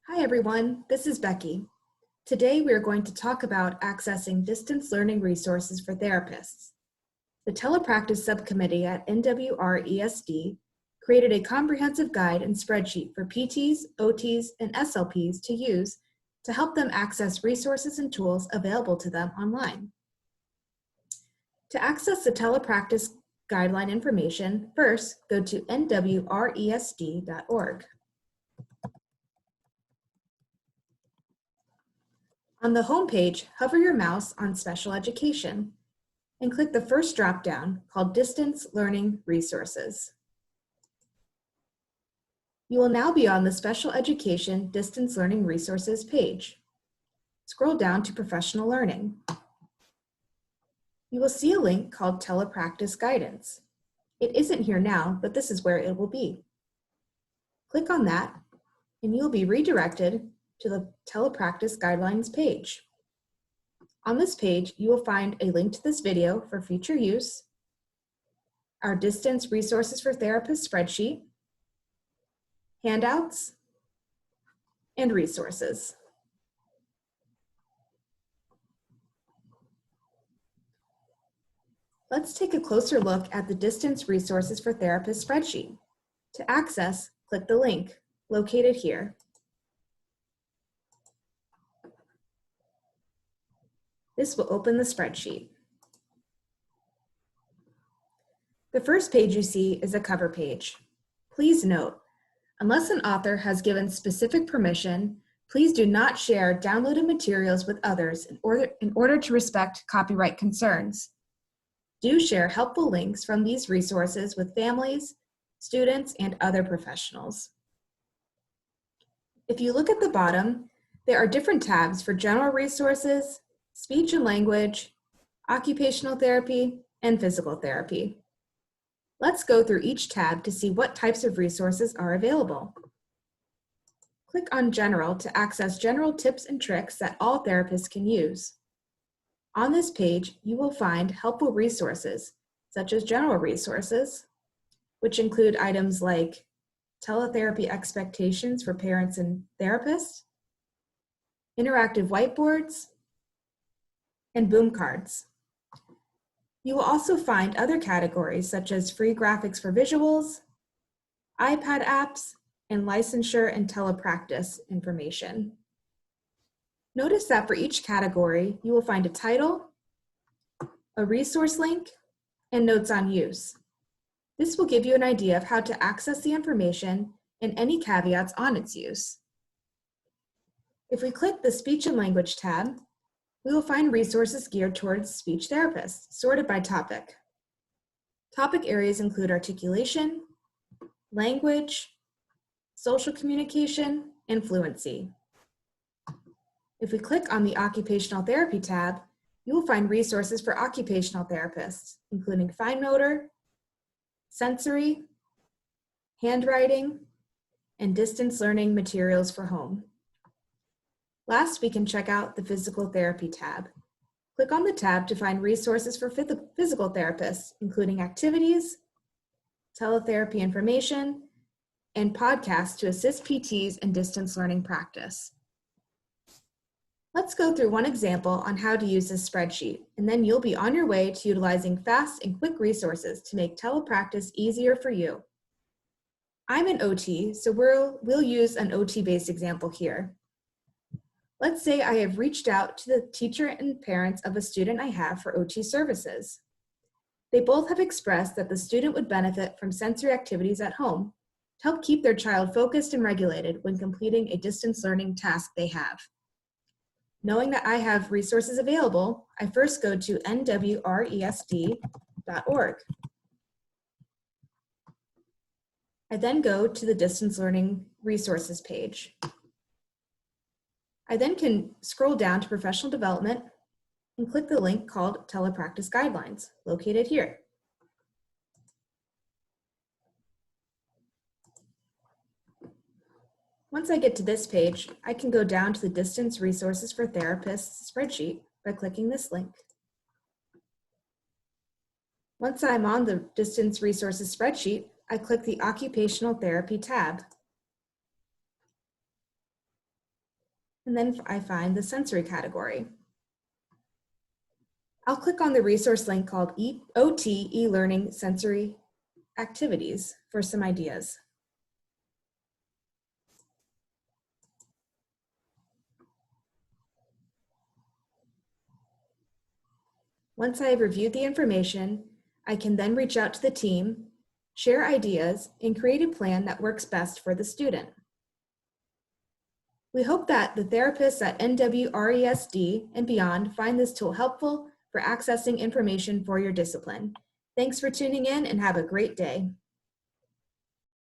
Hi everyone, this is Becky. Today we are going to talk about accessing distance learning resources for therapists. The Telepractice subcommittee at NWRESD created a comprehensive guide and spreadsheet for PTs, OTs, and SLPs to use to help them access resources and tools available to them online. To access the Telepractice guideline information, first go to NWRESD.org. On the home page, hover your mouse on Special Education and click the first drop-down called Distance Learning Resources. You will now be on the Special Education Distance Learning Resources page. Scroll down to Professional Learning. You will see a link called Telepractice Guidance. It isn't here now, but this is where it will be. Click on that, and you will be redirected to the Telepractice Guidelines page. On this page, you will find a link to this video for future use, our Distance Resources for Therapists spreadsheet, handouts, and resources. Let's take a closer look at the Distance Resources for Therapists spreadsheet. To access, click the link located here. This will open the spreadsheet. The first page you see is a cover page. Please note, unless an author has given specific permission, please do not share downloaded materials with others in order to respect copyright concerns. Do share helpful links from these resources with families, students, and other professionals. If you look at the bottom, there are different tabs for general resources, speech and language, occupational therapy, and physical therapy. Let's go through each tab to see what types of resources are available. Click on General to access general tips and tricks that all therapists can use. On this page, you will find helpful resources, such as general resources, which include items like teletherapy expectations for parents and therapists, interactive whiteboards, and boom cards. You will also find other categories such as free graphics for visuals, iPad apps, and licensure and telepractice information. Notice that for each category, you will find a title, a resource link, and notes on use. This will give you an idea of how to access the information and any caveats on its use. If we click the Speech and Language tab, we will find resources geared towards speech therapists, sorted by topic. Topic areas include articulation, language, social communication, and fluency. If we click on the Occupational Therapy tab, you will find resources for occupational therapists, including fine motor, sensory, handwriting, and distance learning materials for home. Last, we can check out the Physical Therapy tab. Click on the tab to find resources for physical therapists, including activities, teletherapy information, and podcasts to assist PTs in distance learning practice. Let's go through one example on how to use this spreadsheet, and then you'll be on your way to utilizing fast and quick resources to make telepractice easier for you. I'm an OT, so we'll use an OT-based example here. Let's say I have reached out to the teacher and parents of a student I have for OT services. They both have expressed that the student would benefit from sensory activities at home to help keep their child focused and regulated when completing a distance learning task they have. Knowing that I have resources available, I first go to NWRESD.org. I then go to the Distance Learning Resources page. I then can scroll down to Professional Development and click the link called Telepractice Guidelines, located here. Once I get to this page, I can go down to the Distance Resources for Therapists spreadsheet by clicking this link. Once I'm on the Distance Resources spreadsheet, I click the Occupational Therapy tab. and then I find the sensory category. I'll click on the resource link called OT e-learning sensory activities for some ideas. Once I have reviewed the information, I can then reach out to the team, share ideas, and create a plan that works best for the student. We hope that the therapists at NWRESD and beyond find this tool helpful for accessing information for your discipline. Thanks for tuning in and have a great day.